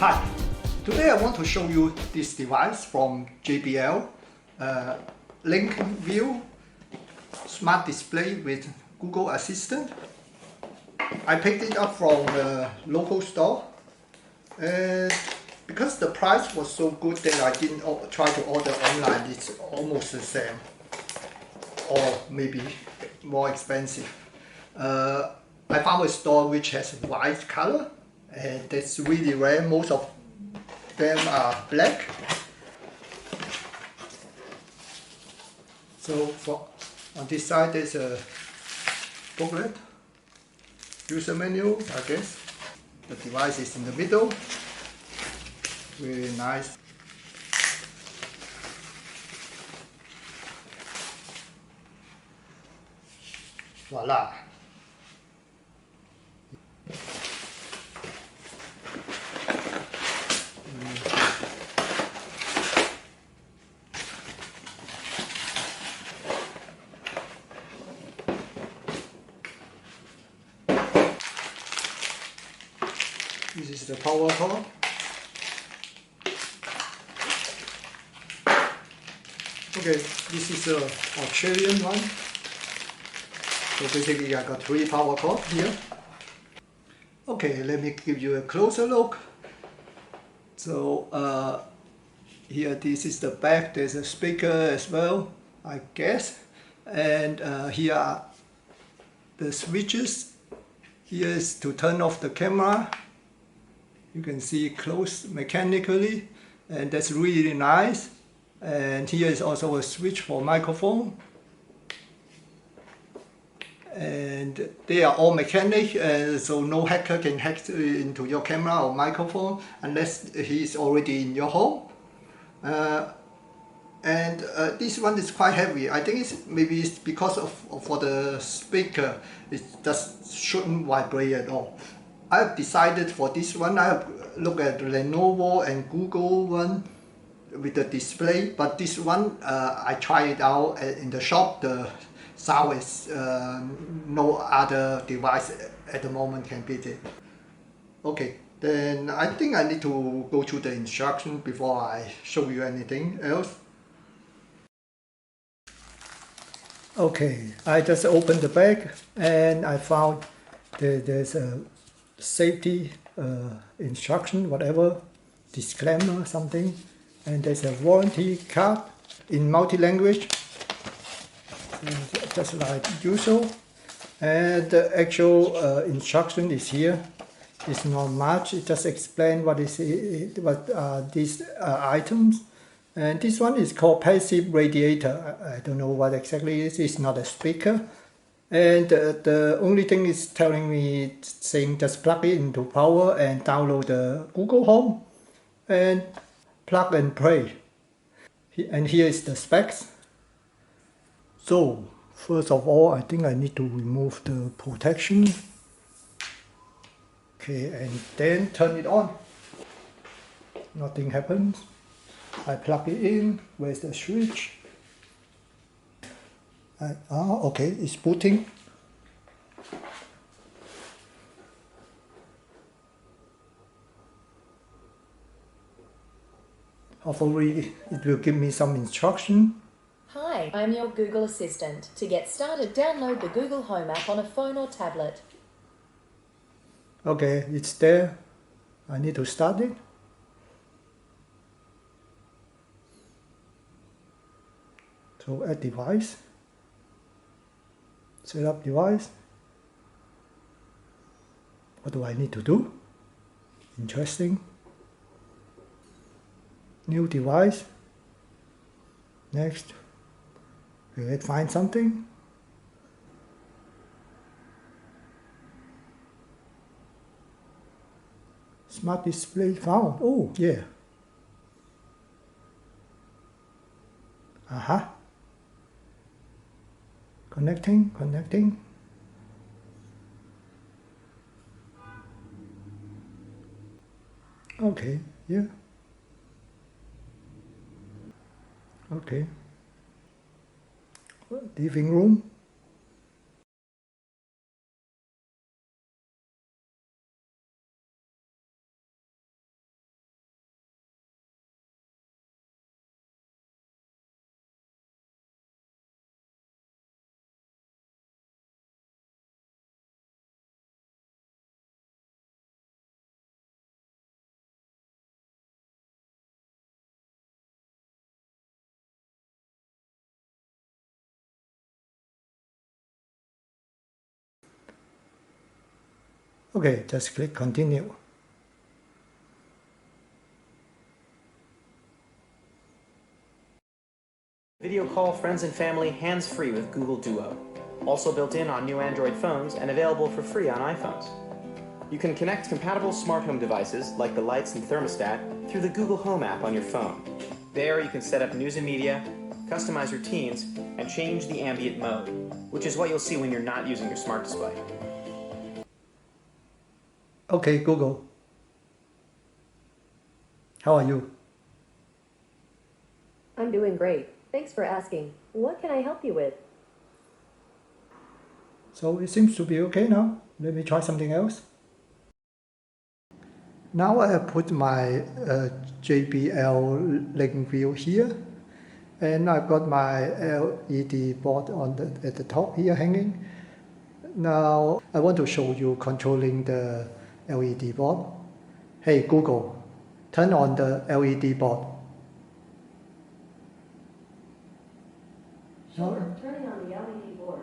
Hi, today I want to show you this device from JBL Link View Smart Display with Google Assistant. I picked it up from the local store, and because the price was so good that I didn't try to order online. It's almost the same or maybe more expensive. I found a store which has white color, and that's really rare. Most of them are black. So on this side there's a booklet, user menu, I guess. The device is in the middle. Really nice. Voila. This is the power cord. Okay, this is the Australian one. So basically I got 3 power cords here. Okay, let me give you a closer look. So here, this is the back. There's a speaker as well, I guess. And here are the switches. Here is to turn off the camera. You can see it closed mechanically, and that's really nice. And here is also a switch for microphone. And they are all mechanic, so no hacker can hack into your camera or microphone unless he's already in your home. This one is quite heavy. I think it's because for the speaker, it just shouldn't vibrate at all. I have decided for this one, I have looked at Lenovo and Google one with the display, but this one I tried it out in the shop. The sound is no other device at the moment can beat it. Okay, then I think I need to go through the instruction before I show you anything else. Okay, I just opened the bag and I found there's a safety instruction, whatever, disclaimer, something, and there's a warranty card in multi-language, just like usual. And the actual instruction is here. It's not much. It just explains what are these items. And this one is called passive radiator. I don't know what exactly it is. It's not a speaker. And the only thing is telling me, saying just plug it into power and download the Google Home and plug and play. And here is the specs. So first of all, I think I need to remove the protection. Okay, and then turn it on. Nothing happens. I plug it in. Where's the switch? Okay, it's booting. Hopefully it will give me some instruction. Hi, I'm your Google Assistant. To get started, download the Google Home app on a phone or tablet. Okay, it's there. I need to start it. So add device. Set up device. What do I need to do? Interesting. New device. Next. Will it find something? Smart display found. Oh, yeah. Connecting. Okay, yeah. Okay. Living room. Okay, just click continue. Video call friends and family hands-free with Google Duo. Also built in on new Android phones and available for free on iPhones. You can connect compatible smart home devices like the lights and thermostat through the Google Home app on your phone. There you can set up news and media, customize routines, and change the ambient mode, which is what you'll see when you're not using your smart display. Okay, Google. How are you? I'm doing great. Thanks for asking. What can I help you with? So it seems to be okay now. Let me try something else. Now I have put my JBL Link View here, and I've got my LED board at the top here hanging. Now I want to show you controlling the LED board. Hey Google, turn on the LED board. Sure, turning on the LED board.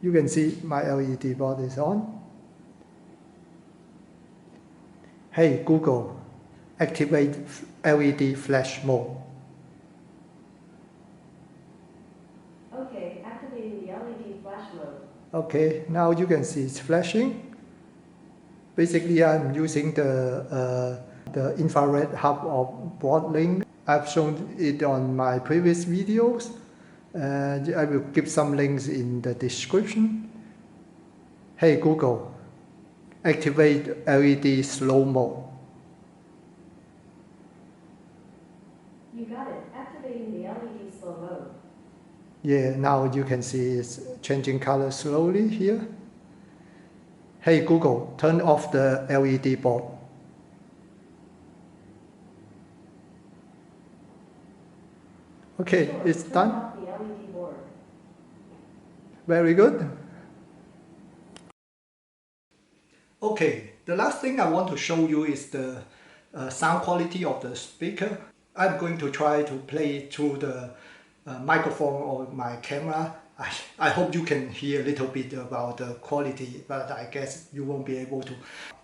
You can see my LED board is on. Hey Google, activate LED flash mode. Okay, activating the LED flash mode. Okay, now you can see it's flashing. Basically, I'm using the infrared hub of BroadLink. I've shown it on my previous videos. I will give some links in the description. Hey Google, activate LED slow mode. You got it. Activating the LED slow mode. Yeah, now you can see it's changing color slowly here. Hey Google, turn off the LED board. Okay, Sure, it's turn done. off the LED board. Very good. Okay, the last thing I want to show you is the sound quality of the speaker. I'm going to try to play through the microphone or my camera. I hope you can hear a little bit about the quality, but I guess you won't be able to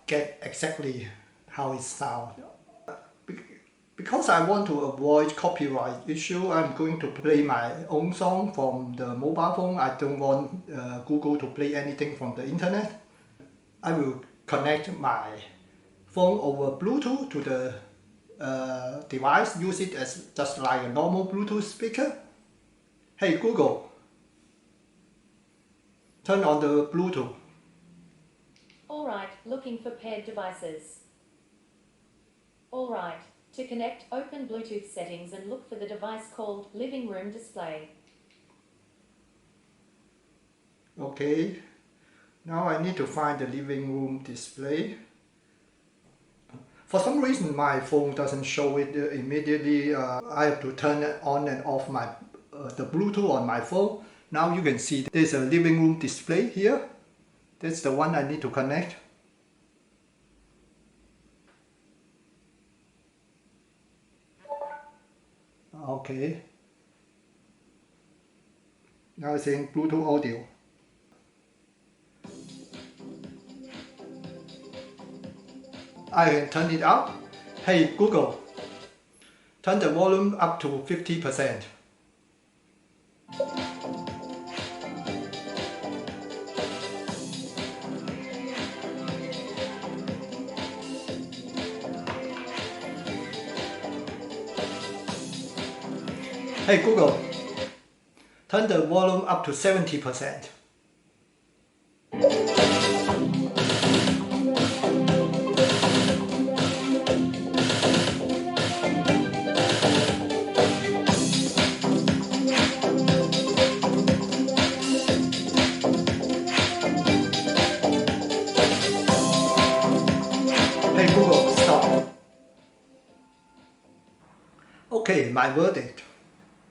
get exactly how it sounds. Because I want to avoid copyright issue, I'm going to play my own song from the mobile phone. I don't want Google to play anything from the internet. I will connect my phone over Bluetooth to the device, use it as just like a normal Bluetooth speaker. Hey Google, turn on the Bluetooth. Alright, looking for paired devices. Alright, to connect, open Bluetooth settings and look for the device called Living Room Display. Okay, now I need to find the living room display. For some reason my phone doesn't show it immediately. I have to turn it on and off the Bluetooth on my phone. Now you can see there's a living room display here. That's the one I need to connect. Okay. Now it's saying Bluetooth audio. I can turn it up. Hey Google, turn the volume up to 50%. Hey Google, turn the volume up to 70%. Hey Google, stop. Okay, my verdict.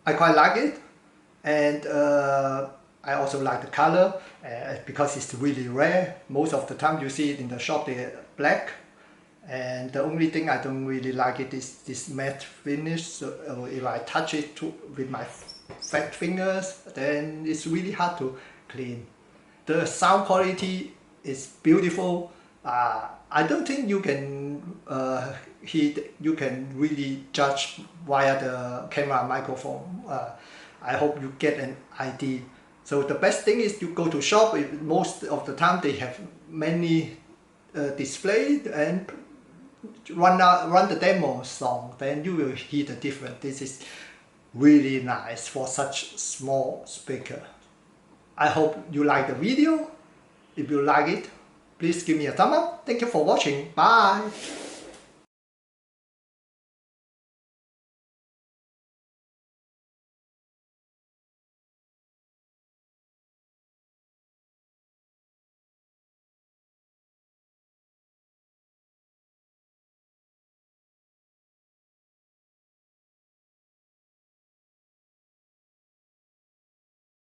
I quite like it, and I also like the color because it's really rare. Most of the time you see it in the shop, they're black, and the only thing I don't really like it is this matte finish. So if I touch it with my fat fingers, then it's really hard to clean. The sound quality It's beautiful. I don't think you can you can really judge via the camera microphone. I hope you get an idea. So the best thing is you go to shop. Most of the time they have many display and run the demo song. Then you will hear the difference. This is really nice for such small speaker. I hope you like the video. If you like it, please give me a thumb up. Thank you for watching. Bye.